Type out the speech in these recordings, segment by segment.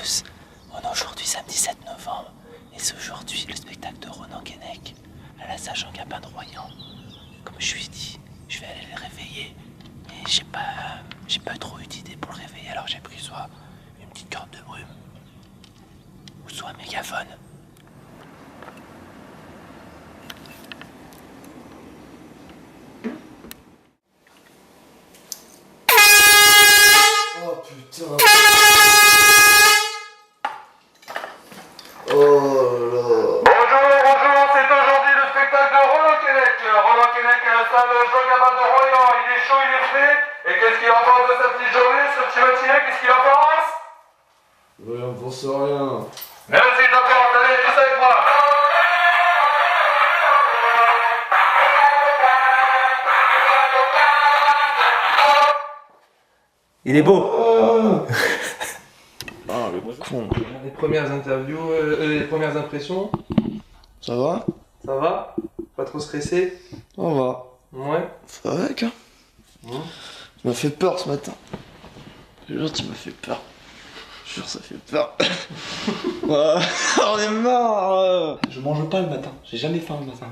tous. On est aujourd'hui samedi 7 novembre et c'est aujourd'hui le spectacle de Ronan Keinec à la Salle Jean Gabin de Royan. Comme je lui ai dit, je vais aller le réveiller et j'ai pas trop eu d'idée pour le réveiller, alors j'ai pris soit une petite corde de brume ou soit un mégaphone. Oh putain. Oh là. Bonjour, c'est aujourd'hui le spectacle de Ronan Keinec. Ronan Keinec à la salle Jean Gabin de Royan. Il est chaud, il est frais. Et qu'est-ce qu'il en pense de sa petite journée, ce petit matinée, qu'est-ce qu'il en pense? J'en pense rien. Merci, d'accord, allez, tous avec moi. Il est beau. Ah le con. Les premières interviews, les premières impressions, Ça va? ça va? Pas trop stressé? Ça va. Ouais. Ça va mec hein? Tu m'as fait peur ce matin. Je te jure tu m'as fait peur. Je te jure ça fait peur. Ouais, on est marre. Je mange pas le matin. J'ai jamais faim le matin.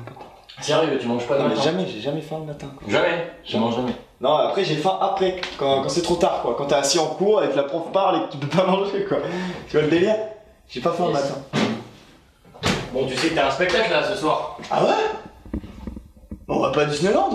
Sérieux, tu manges pas Non le mais matin? j'ai jamais faim le matin. Quoi. Jamais, je mange jamais. Non après j'ai faim après, quand c'est trop tard quoi. Quand t'es assis en cours et que la prof parle et que tu peux pas manger quoi. Tu vois le délire? J'ai pas faim le matin. Bon, tu sais que t'as un spectacle là ce soir. Ah ouais? On va pas à Disneyland?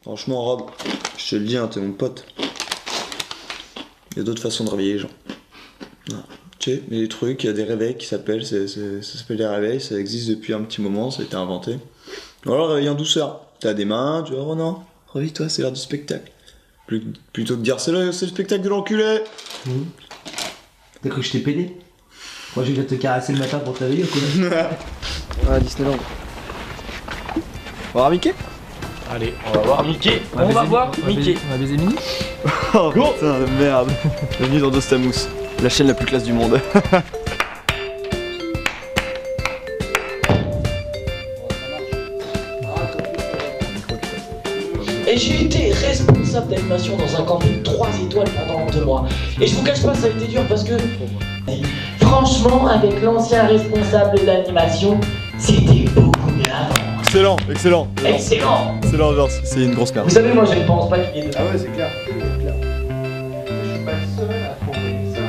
Franchement Rob, je te le dis, hein, t'es mon pote. Il y a d'autres façons de réveiller les gens. Ouais. Tu sais, il y a des trucs, il y a des réveils qui s'appellent, ça s'appelle des réveils, ça existe depuis un petit moment, ça a été inventé. Voilà, réveiller en douceur. T'as des mains, tu vois, oh non, réveille-toi, c'est l'heure du spectacle. Plutôt que de dire c'est le spectacle de l'enculé. T'as cru que je t'ai pédé? Moi je vais te caresser le matin pour te réveiller ou quoi? Ah, Disneyland. On va voir Mickey? Allez, on va voir Mickey. On va voir Mickey. On va baiser Mini? Oh putain de merde. Bienvenue dans Dostamous, la chaîne la plus classe du monde. Et j'ai été responsable d'animation dans un camping 3 étoiles pendant 2 mois. Et je vous cache pas, ça a été dur parce que... Franchement, avec l'ancien responsable d'animation, c'était beaucoup mieux avant. Excellent, excellent. Excellent! Excellent, genre, c'est une grosse merde. Vous savez, moi je ne pense pas qu'il y ait de... Ah ouais, c'est clair. Je suis pas le seul à trouver ça.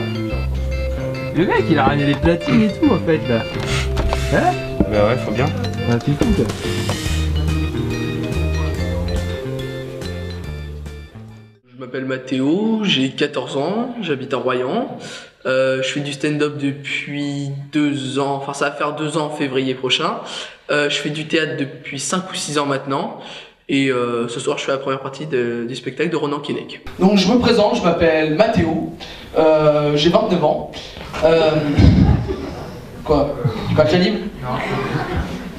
Le mec il a ramené les platines et tout en fait là. Hein? Bah ouais, faut bien. Ah t'es fou quoi. Je m'appelle Mathéo, j'ai 14 ans, j'habite à Royan. Je fais du stand-up depuis 2 ans, enfin ça va faire 2 ans en février prochain. Je fais du théâtre depuis 5 ou 6 ans maintenant. Et ce soir je fais la première partie du spectacle de Ronan Keinec. Donc je me présente, je m'appelle Mathéo, j'ai 29 ans. Quoi? Tu pas crédible? Non.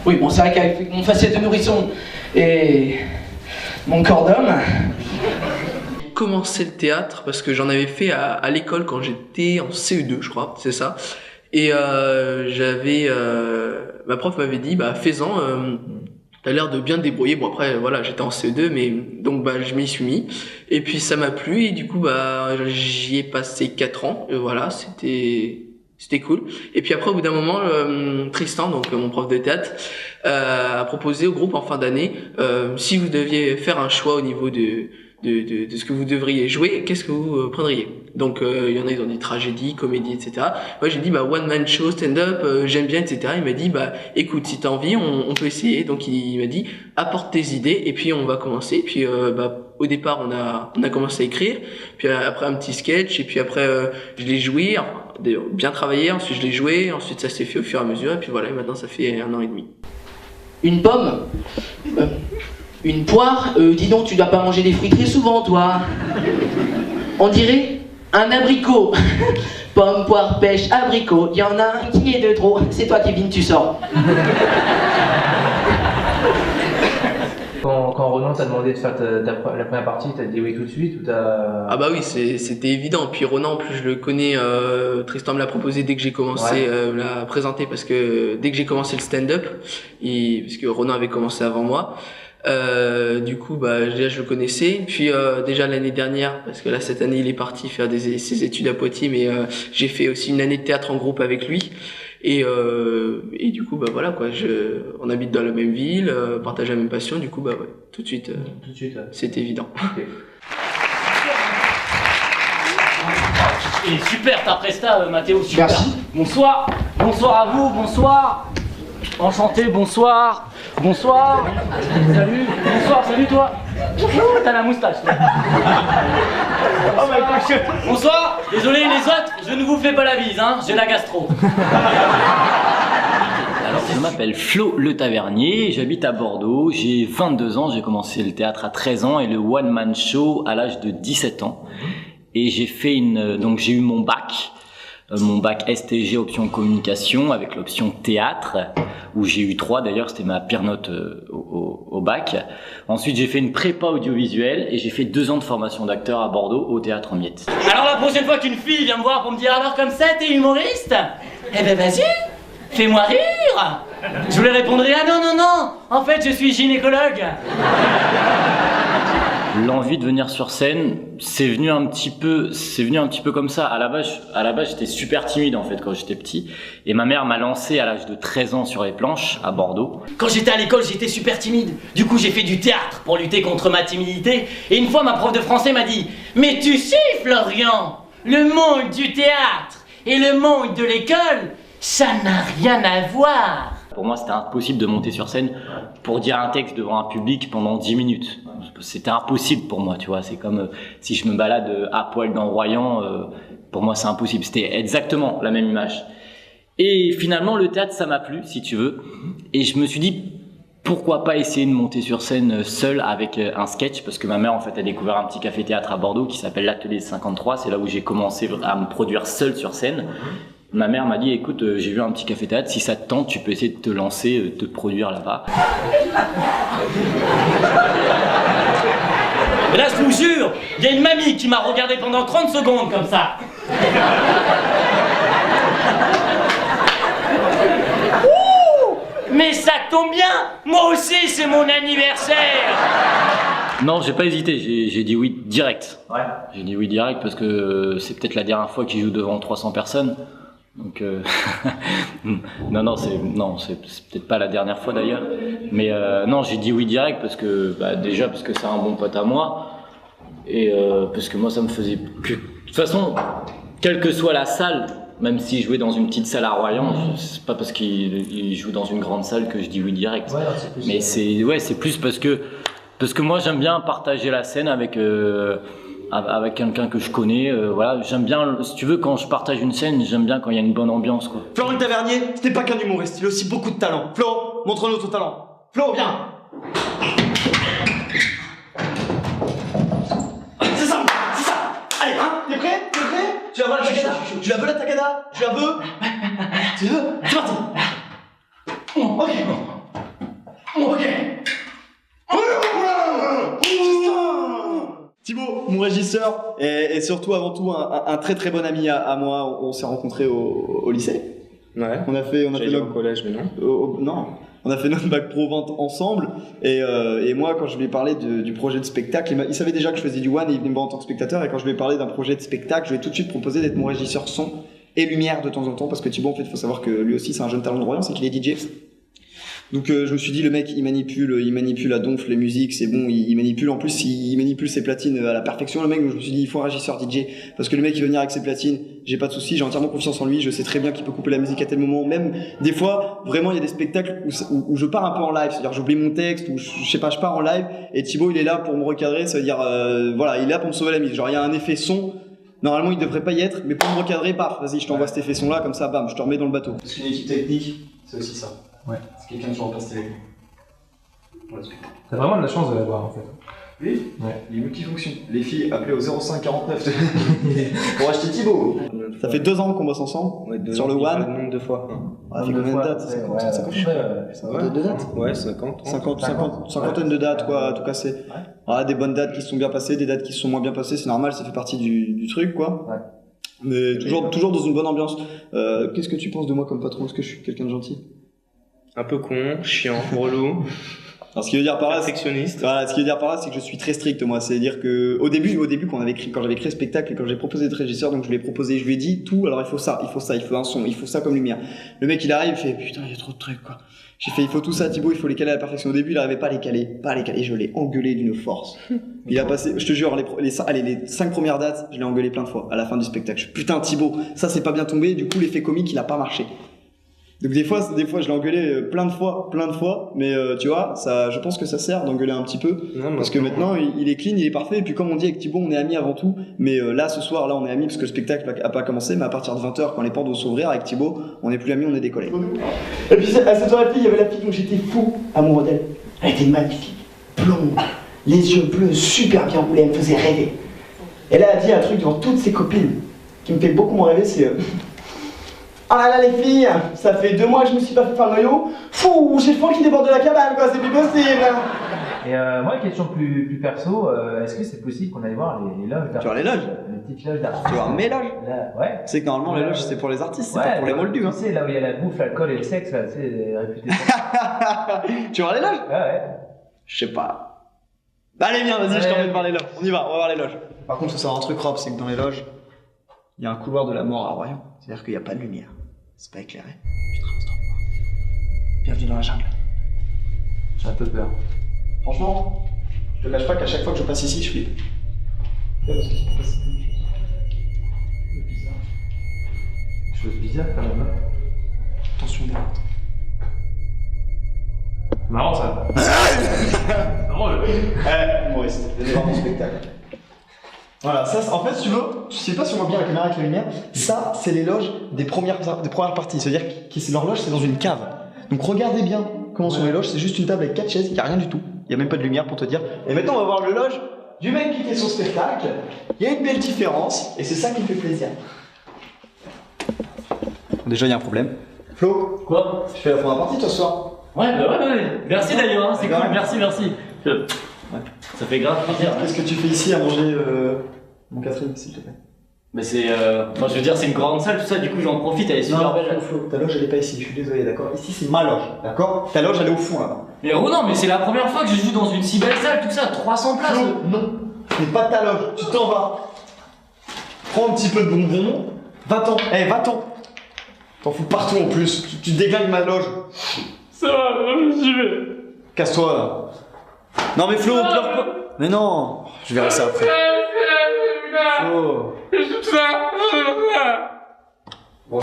Oui, bon c'est vrai qu'avec mon faciès de nourrisson et mon corps d'homme... J'ai commencé le théâtre parce que j'en avais fait à l'école quand j'étais en CE2 je crois, c'est ça. Et ma prof m'avait dit bah fais-en, t'as l'air de bien te débrouiller. Bon après voilà j'étais en CE2 mais donc bah je m'y suis mis et puis ça m'a plu et du coup bah j'y ai passé 4 ans et voilà c'était cool. Et puis après au bout d'un moment Tristan donc mon prof de théâtre a proposé au groupe en fin d'année si vous deviez faire un choix au niveau de ce que vous devriez jouer, qu'est-ce que vous prendriez? Donc il y en a ils ont dit tragédie, comédie, etc. Moi j'ai dit bah one man show, stand-up, j'aime bien, etc. Il m'a dit bah écoute si t'as envie on peut essayer. Donc il m'a dit apporte tes idées et puis on va commencer. Puis au départ on a commencé à écrire, puis après un petit sketch et puis après je l'ai joué, bien travaillé, ensuite je l'ai joué, ensuite ça s'est fait au fur et à mesure et puis voilà et maintenant ça fait 1 an et demi. Une pomme? Une poire? Dis donc, tu dois pas manger des fruits très souvent, toi. On dirait un abricot. Pomme, poire, pêche, abricot. Il y en a un qui est de trop. C'est toi, Kevin, tu sors. Quand Ronan t'a demandé de faire la première partie, t'as dit oui tout de suite ou t'as... Ah bah oui, c'était évident. Puis Ronan, en plus, je le connais. Tristan me l'a proposé dès que j'ai commencé, me l'a présenté parce que dès que j'ai commencé le stand-up, parce que Ronan avait commencé avant moi. Du coup, bah déjà je le connaissais. Puis déjà l'année dernière, parce que là cette année il est parti faire ses études à Poitiers, mais j'ai fait aussi une année de théâtre en groupe avec lui. Et du coup, bah voilà quoi, on habite dans la même ville, partage la même passion. Du coup, bah ouais, tout de suite, ouais. C'est évident. Okay. Et super ta presta, Mathéo, super. Merci. Bonsoir, bonsoir à vous, bonsoir. Enchanté, bonsoir. Bonsoir. Salut, bonsoir, salut toi. Ouh, t'as la moustache. Toi. Oh my God. Bonsoir. Désolé les autres, je ne vous fais pas la bise, hein. J'ai la gastro. Alors, je m'appelle Flo Le Tavernier, j'habite à Bordeaux, j'ai 22 ans, j'ai commencé le théâtre à 13 ans et le one-man show à l'âge de 17 ans. Et j'ai fait donc j'ai eu mon bac STG option communication avec l'option théâtre, où j'ai eu 3 d'ailleurs, c'était ma pire note au bac. Ensuite j'ai fait une prépa audiovisuelle et j'ai fait 2 ans de formation d'acteur à Bordeaux au Théâtre en Miettes. Alors la prochaine fois qu'une fille vient me voir pour me dire alors comme ça t'es humoriste, eh ben vas-y, fais-moi rire. Je lui répondrai ah non, en fait je suis gynécologue. L'envie de venir sur scène, c'est venu un petit peu comme ça. À la base, j'étais super timide en fait quand j'étais petit. Et ma mère m'a lancé à l'âge de 13 ans sur les planches à Bordeaux. Quand j'étais à l'école, j'étais super timide. Du coup, j'ai fait du théâtre pour lutter contre ma timidité. Et une fois, ma prof de français m'a dit « Mais tu sais, Florian, le monde du théâtre et le monde de l'école, ça n'a rien à voir. » Pour moi, c'était impossible de monter sur scène pour dire un texte devant un public pendant 10 minutes. C'était impossible pour moi, tu vois. C'est comme si je me balade à poil dans Royan, pour moi c'est impossible. C'était exactement la même image. Et finalement, le théâtre, ça m'a plu, si tu veux. Et je me suis dit, pourquoi pas essayer de monter sur scène seul avec un sketch, parce que ma mère, en fait, a découvert un petit café-théâtre à Bordeaux qui s'appelle l'Atelier 53. C'est là où j'ai commencé à me produire seul sur scène. Ma mère m'a dit, écoute, j'ai vu un petit café-théâtre, si ça te tente, tu peux essayer de te lancer, te produire là-bas. Et là, je vous jure, il y a une mamie qui m'a regardé pendant 30 secondes comme ça. Ouh, mais ça tombe bien, moi aussi c'est mon anniversaire. Non, j'ai pas hésité, j'ai dit oui direct. Ouais. J'ai dit oui direct parce que c'est peut-être la dernière fois qu'il joue devant 300 personnes. Donc non, c'est peut-être pas la dernière fois d'ailleurs. Mais non, j'ai dit oui direct parce que déjà parce que c'est un bon pote à moi et parce que moi ça me faisait que de toute façon, quelle que soit la salle, même s'il jouait dans une petite salle à Royan, c'est pas parce qu'il joue dans une grande salle que je dis oui direct. Ouais, c'est plus mais c'est plus parce que moi j'aime bien partager la scène avec quelqu'un que je connais, voilà, j'aime bien, si tu veux, quand je partage une scène, j'aime bien quand il y a une bonne ambiance, quoi. Florent Le Tavernier, c'était pas qu'un humoriste, il a aussi beaucoup de talent. Flo, montre-nous ton talent. Flo, viens. C'est ça. Allez, hein, t'es prêt? Tu la veux la tagada? Tu la veux la tagada? Tu la veux? Tu veux? C'est parti. Ok. Thibaut, mon régisseur, et surtout avant tout un très très bon ami à moi. On s'est rencontrés au lycée. Ouais. On a fait au collège, mais non. Non. On a fait notre bac pro vente ensemble. Et moi, quand je lui ai parlé du projet de spectacle, il savait déjà que je faisais du one et il venait me voir en tant que spectateur. Et quand je lui ai parlé d'un projet de spectacle, je lui ai tout de suite proposé d'être mon régisseur son et lumière de temps en temps. Parce que Thibaut, en fait, il faut savoir que lui aussi, c'est un jeune talent de Royan, c'est qu'il est DJ. Donc je me suis dit, le mec il manipule à donf les musiques, c'est bon, il manipule, en plus il manipule ses platines à la perfection le mec. Donc je me suis dit, il faut un régisseur DJ, parce que le mec il va venir avec ses platines, j'ai pas de soucis, j'ai entièrement confiance en lui, je sais très bien qu'il peut couper la musique à tel moment. Même des fois vraiment il y a des spectacles où je pars un peu en live, c'est-à-dire j'oublie mon texte, ou je sais pas, je pars en live et Thibaut il est là pour me recadrer, ça veut dire voilà, il est là pour me sauver la mise, genre il y a un effet son. Normalement il devrait pas y être, mais pour me recadrer, paf, vas-y je t'envoie cet effet son là, comme ça bam, je te remets dans le bateau. Parce qu'une équipe technique, c'est aussi ça. Ouais. C'est quelqu'un qui remplace tes. T'as vraiment de la chance de l'avoir en fait. Oui. Ouais. Il est multifonction. Les filles, appelez au 05 49 pour acheter Thibaut. Ça fait 2 ans qu'on bosse ensemble sur le One. Nombre de fois. Ça fait combien de dates? 50 de dates? Ouais, 50. 50 de dates, quoi, à tout casser. Ah, des bonnes dates qui se sont bien passées, des dates qui se sont moins bien passées, c'est normal, ça fait partie du truc, quoi. Ouais. Mais toujours dans une bonne ambiance. Qu'est-ce que tu penses de moi comme patron? Est-ce que je suis quelqu'un de gentil? Un peu con, chiant, relou. Alors, ce qui veut dire par là, perfectionniste. Voilà, ce qui veut dire par là, c'est que je suis très strict, moi. C'est-à-dire que, au début, quand j'avais créé le spectacle et quand j'ai proposé d'être régisseur, donc je lui ai dit tout, alors il faut ça, il faut un son, il faut ça comme lumière. Le mec, il arrive, il fait, putain, il y a trop de trucs, quoi. J'ai fait, il faut tout ça, Thibaut, il faut les caler à la perfection. Au début, il arrivait pas à les caler, je l'ai engueulé d'une force. Il a passé, je te jure, les 5 premières dates, je l'ai engueulé plein de fois, à la fin du spectacle. Putain, Thibaut, ça c'est pas bien tombé, du coup, l'effet comique, il a pas marché. Donc des fois je l'ai engueulé plein de fois, mais tu vois, ça, je pense que ça sert d'engueuler un petit peu, parce que maintenant il est clean, il est parfait, et puis comme on dit avec Thibaut, on est amis avant tout, mais là ce soir, là on est amis parce que le spectacle a pas commencé, mais à partir de 20h, quand les portes vont s'ouvrir avec Thibaut, on n'est plus amis, on est des collègues. Et puis à cette soirée, il y avait la fille dont j'étais fou, amoureux d'elle. Elle était magnifique, blonde, les yeux bleus, super bien roulés, elle me faisait rêver. Et là, elle a dit un truc devant toutes ses copines qui me fait beaucoup moins rêver, c'est oh là là les filles, ça fait 2 mois que je me suis pas fait faire le noyau. Fou, j'ai le fond qui déborde de la cabane, quoi, c'est plus possible. Et moi, une question plus perso, est-ce que c'est possible qu'on aille voir les loges d'artistes? Tu vois les loges? Les petites loges d'artistes. Tu vois mes loges? Ouais. Tu sais que normalement les loges c'est pour les artistes, c'est ouais, pas pour les moldus. Tu sais, là où il y a la bouffe, l'alcool et le sexe, là, tu sais, réputé. Tu vois les loges? Ouais. Je sais pas. Allez viens, vas-y, je t'emmène voir les loges. On y va, on va voir les loges. Par contre, faut savoir un truc rap, c'est que dans les loges, il y a un couloir de la mort à Royan. C'est-à-dire qu'il n'y a pas de lumière. C'est pas éclairé. Tu traverses dans le noir. Bienvenue dans la jungle. J'ai un peu peur. Franchement, je te cache pas qu'à chaque fois que je passe ici, je flippe. Chose bizarre quand même. Attention derrière. Marrant ça. Drôle. Humoriste, venez voir mon spectacle. Voilà, ça, en fait, si tu veux, tu sais pas si on voit bien la caméra avec la lumière, ça, c'est les loges des premières parties. C'est-à-dire que leur loge, c'est dans une cave. Donc regardez bien comment sont les loges, c'est juste une table avec 4 chaises, il n'y a rien du tout. Il n'y a même pas de lumière pour te dire. Et maintenant, on va voir le loge du mec qui fait son spectacle. Il y a une belle différence, et c'est ça qui me fait plaisir. Déjà, il y a un problème. Flo, quoi? Je fais la première partie, toi, ce soir. Ouais. Merci d'ailleurs, hein, c'est cool, merci. Ça fait grave plaisir. Qu'est-ce que tu fais ici à manger, mon Catherine, s'il te plaît? Mais c'est. Moi, je veux dire, c'est une grande salle, tout ça, du coup, j'en profite, elle est super belle. Flo, ta loge, elle est pas ici, je suis désolé, d'accord? Ici, c'est ma loge, d'accord? Ta loge, elle est au fond, là-bas. Mais Ronan, mais c'est la première fois que je joue dans une si belle salle, tout ça, 300 places. Flo, non, ce n'est pas ta loge, tu t'en vas. Prends un petit peu de bonbons, va-t'en, va-t'en. T'en fous partout en plus, tu déglingues ma loge. Ça va, j'y vais. Casse-toi, là. Non mais Flo, pleure pas. Mais non, je verrai ça après. Flo. Bon,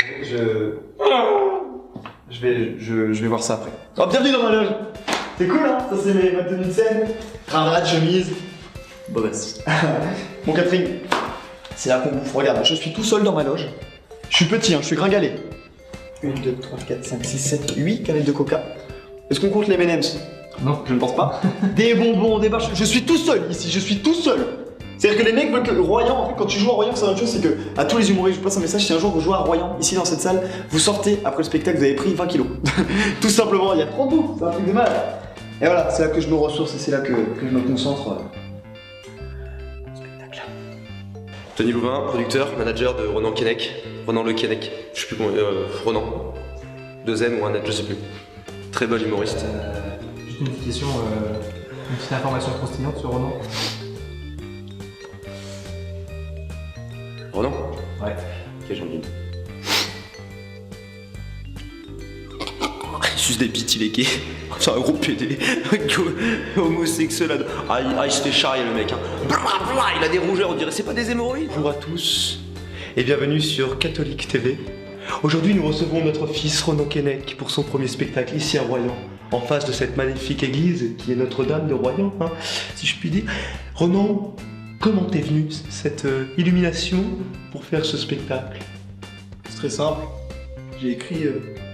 je vais voir ça après. Oh, bienvenue dans ma loge. C'est cool, hein? Ça, c'est ma tenue de scène. Cravate, chemise. Bobasse. Bon, Catherine, c'est là qu'on bouffe. Regarde, je suis tout seul dans ma loge. Je suis petit, hein, je suis gringalé. 1, 2, 3, 4, 5, 6, 7, 8 canettes de coca. Est-ce qu'on compte les M&M's? Non, je ne pense pas. Des bonbons, des barres. Je suis tout seul ici, je suis tout seul. C'est-à-dire que les mecs veulent que Royan, en fait, quand tu joues à Royan, c'est une chose, c'est que à tous les humoristes, je passe un message, si un jour vous jouez à Royan, ici dans cette salle, vous sortez après le spectacle, vous avez pris 20 kilos. Tout simplement, il y a trop de bouffe, c'est un truc de mal. Et voilà, c'est là que je me ressource et c'est là que je me concentre. Spectacle. Tony Louvain, producteur, manager de Ronan Keinec. Ronan Le Keinec, je sais plus comment. Ronan. 2M ou un net, je sais plus. Très bel humoriste. Juste une petite question, une petite information croustillante sur Ronan. Ronan? Ouais. Ok, j'en ai une. Juste des bites, il est gay. C'est un gros PD. Homosexuel. Ah, il se fait charrier le mec. Hein. Blablabla, il a des rougeurs, on dirait c'est pas des hémorroïdes. Bonjour à tous et bienvenue sur Catholique TV. Aujourd'hui, nous recevons notre fils Ronan Keinec pour son premier spectacle ici à Royan, en face de cette magnifique église qui est Notre-Dame de Royan, hein, si je puis dire. Ronan, comment t'es venu cette illumination pour faire ce spectacle? C'est très simple. J'ai écrit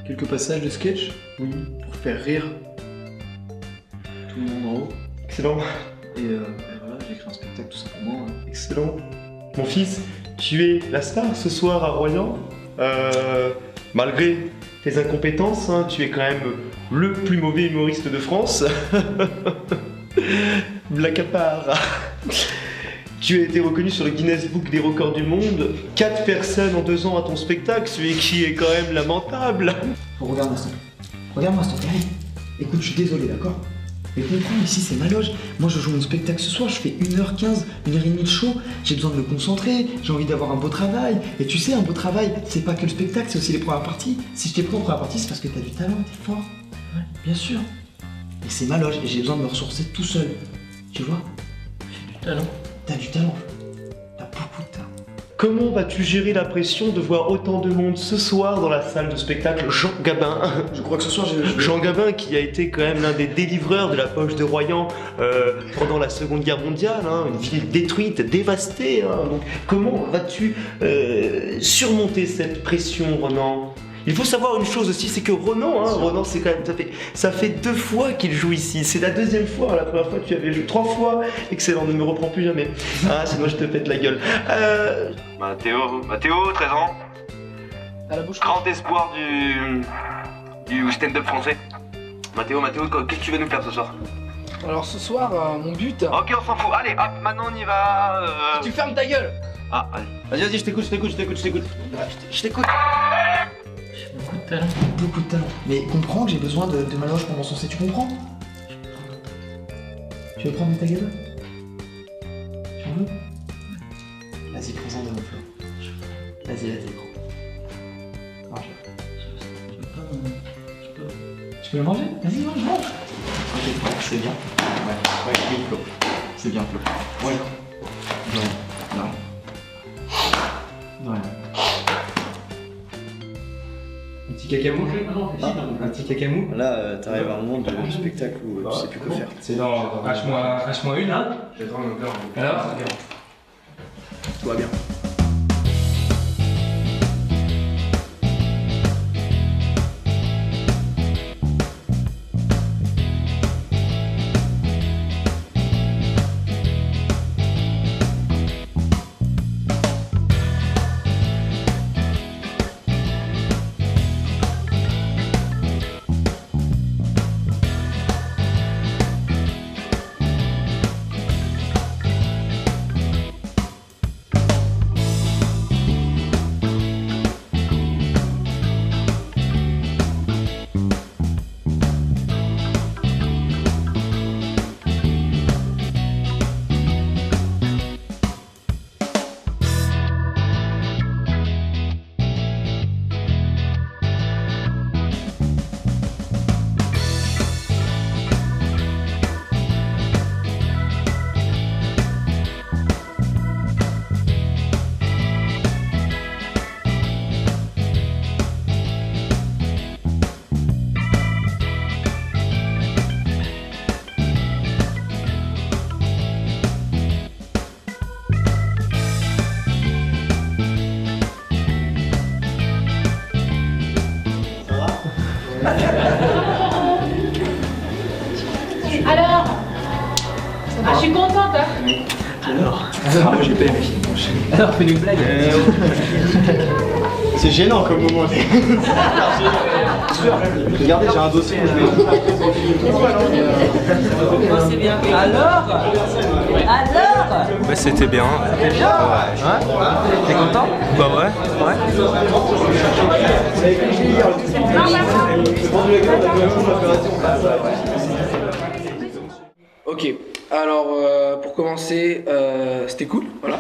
quelques passages de sketch, oui, pour faire rire tout le monde en haut. Excellent. Et voilà, j'ai écrit un spectacle tout simplement. Excellent. Mon fils, tu es la star ce soir à Royan. Malgré tes incompétences, hein, tu es quand même le plus mauvais humoriste de France. Blague à part. Tu as été reconnu sur le Guinness Book des records du monde. 4 personnes en 2 ans à ton spectacle, celui qui est quand même lamentable. Regarde-moi ça. Regarde-moi ça. Allez. Écoute, je suis désolé, d'accord? Mais comprends, ici c'est ma loge. Moi je joue mon spectacle ce soir, je fais 1h15, 1h30 de show. J'ai besoin de me concentrer, j'ai envie d'avoir un beau travail. Et tu sais, un beau travail, c'est pas que le spectacle, c'est aussi les premières parties. Si je t'ai pris en première partie, c'est parce que t'as du talent, t'es fort. Ouais, bien sûr. Et c'est ma loge et j'ai besoin de me ressourcer tout seul. Tu vois? J'ai du talent. T'as du talent. T'as beaucoup de talent. Comment vas-tu gérer la pression de voir autant de monde ce soir dans la salle de spectacle Jean Gabin? Je crois que ce soir Jean Gabin qui a été quand même l'un des délivreurs de la poche de Royan pendant la Seconde Guerre mondiale, hein, une ville détruite, dévastée. Hein. Donc, comment vas-tu surmonter cette pression, Ronan? Il faut savoir une chose aussi, c'est que Ronan, Ronan c'est quand même, ça fait 2 fois qu'il joue ici. C'est la 2e fois, la première fois tu avais joué 3 fois. Excellent, ne me reprends plus jamais. Ah, sinon je te pète la gueule. Mathéo, 13 ans. À la bouche. Grand espoir du stand-up français. Mathéo, qu'est-ce que tu vas nous faire ce soir? Alors ce soir, mon but... Ok, on s'en fout. Allez, hop, maintenant on y va. Tu fermes ta gueule. Ah, allez. Vas-y, je t'écoute. Je t'écoute. Beaucoup de talent. Beaucoup de talent. Mais comprends que j'ai besoin de ma loge pour m'en sourcer, tu comprends? Tu veux prendre ta gueule? Tu en veux? Vas-y, prends-en de mon flot. Vas-y, prends. Mange. Tu peux le manger? Vas-y, mange. Ok, c'est bien. Ouais, oui, Flo. C'est bien, Flo. Ouais. Non. Un petit cacamou? Un petit cacamou? Là, t'arrives à un moment de spectacle où tu sais plus quoi faire. C'est dans H-1 là? Alors? Tout va bien. Alors ah, je suis contente, hein. Alors, moi j'ai pas aimé. Alors, fais-nous une blague. C'est gênant comme moment. Regardez, j'ai un dossier. C'est bien. Alors Ouais, c'était bien. C'était bien? Ouais. T'es content? Bah ouais. Ok, alors pour commencer, c'était cool, voilà.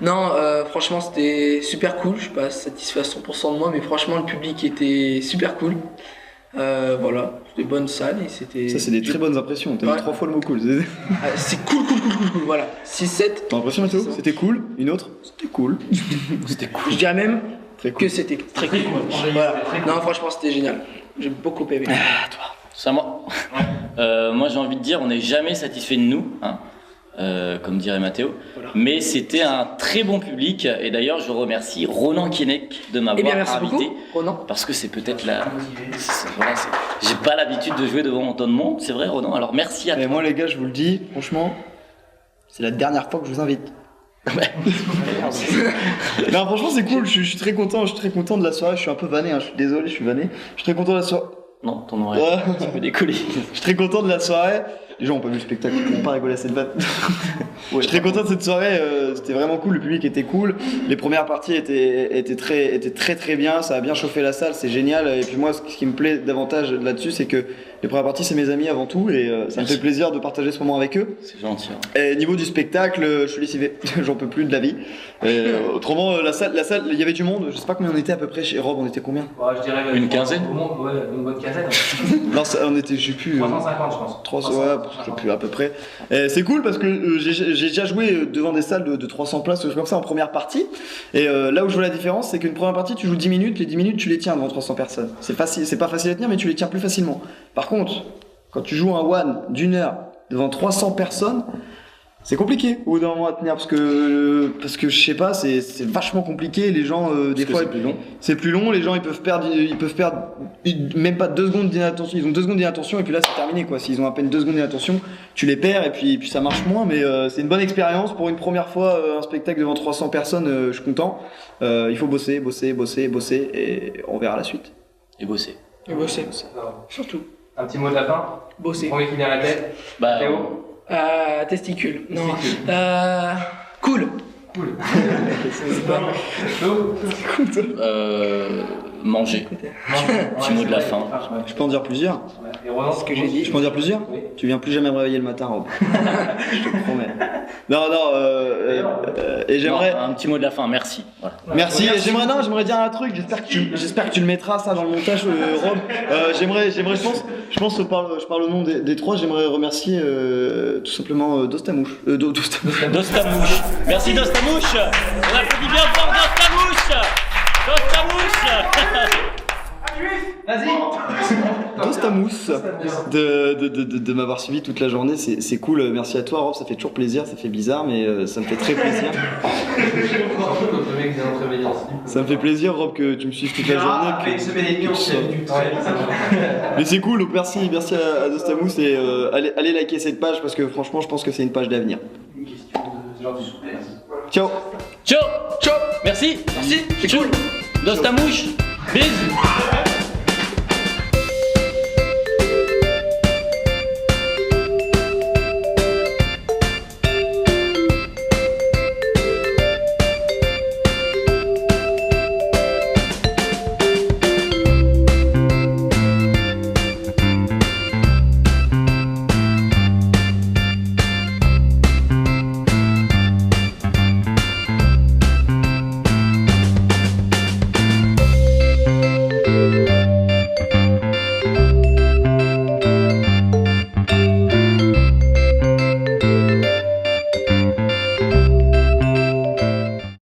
Non, franchement c'était super cool, je suis pas satisfait à 100% de moi, mais franchement le public était super cool. Voilà, c'était bonne salle et c'était... Ça c'est des très bonnes impressions, t'as mis 3 fois le mot cool. C'est cool, voilà. 6-7. T'as l'impression Mathéo? C'était cool. Une autre? C'était cool. C'était cool. Je dirais même que c'était très cool. Voilà. Non, franchement c'était génial. J'ai beaucoup aimé. Toi. C'est à moi. Moi j'ai envie de dire, on n'est jamais satisfait de nous, hein, comme dirait Mathéo. Voilà. Mais c'était un très bon public. Et d'ailleurs, je remercie Ronan Keinec de m'avoir invité. Beaucoup, Ronan. Parce que c'est peut-être la. Voilà, J'ai pas l'habitude de jouer devant autant de monde, c'est vrai Ronan, alors merci à toi. Et moi les gars, je vous le dis, franchement, c'est la dernière fois que je vous invite. Non, franchement c'est cool, je suis très content de la soirée, je suis un peu vanné, hein, je suis désolé, je suis vanné. Je suis très content de la soirée. Non, ton oreille, tu peux décoller. Je suis très content de la soirée. Les gens ont pas vu le spectacle, ils vont pas rigoler à cette vanne. Je suis très content de cette soirée, c'était vraiment cool, le public était cool. Les premières parties étaient très bien, ça a bien chauffé la salle, c'est génial. Et puis moi, ce qui me plaît davantage là-dessus, c'est que les premières parties, c'est mes amis avant tout, et ça me fait plaisir de partager ce moment avec eux. C'est gentil. Hein. Et niveau du spectacle, je suis lessivé, j'en peux plus de la vie. Autrement, la salle, il y avait du monde, je sais pas combien on était à peu près chez Rob, on était combien? Ouais, je dirais une quinzaine. Ouais, une bonne quinzaine. Non, on était, je sais plus. 350, je pense. 300, ouais, je sais plus, à peu près. C'est cool parce que j'ai déjà joué devant des salles de 300 places, comme ça en première partie. Et là où je vois la différence, c'est qu'une première partie, tu joues 10 minutes, les 10 minutes, tu les tiens devant 300 personnes. C'est pas facile à tenir, mais tu les tiens plus facilement. Par contre, quand tu joues un one d'1 heure devant 300 personnes, c'est compliqué au bout d'un moment à tenir parce que je sais pas, c'est vachement compliqué. Les gens des fois c'est plus long, les gens ils peuvent perdre même pas 2 secondes d'inattention, ils ont 2 secondes d'inattention et puis là c'est terminé quoi. S'ils ont à peine 2 secondes d'inattention, tu les perds et puis ça marche moins, mais c'est une bonne expérience pour une première fois un spectacle devant 300 personnes, je suis content. Il faut bosser et on verra la suite. Et bosser. Surtout. Un petit mot de la fin. Bosser. Premier qui vient à la tête. Bah, Théo. Testicule. Non. Cool. Cool. Manger. Petit mot de la fin. Je peux en dire plusieurs. Et Ronan, Ce que j'ai dit. Je peux en dire plusieurs? Oui. Tu viens plus jamais me réveiller le matin, Rob. Je te promets. Non, et j'aimerais. Un petit mot de la fin, merci. Voilà. Merci. Et j'aimerais dire un truc. J'espère que tu le mettras ça dans le montage, Rob. Je pense que je parle au nom des trois. J'aimerais remercier tout simplement Dostamouche. Dostamouche. Merci Dostamouche. On applaudit bien fort Dostamouche. Vas-y. Dostamouche de m'avoir suivi toute la journée, c'est cool. Merci à toi, Rob. Ça fait toujours plaisir. Ça fait bizarre, mais ça me fait très plaisir. Ça me fait plaisir, Rob, que tu me suives toute la journée. Une semaine et demie, on s'est vu. Mais c'est cool, donc merci à Dostamouche et allez liker cette page parce que franchement, je pense que c'est une page d'avenir. Une question de genre du souplesse. Ciao. Ciao. Merci. C'est cool. Dostamouche. Bisous.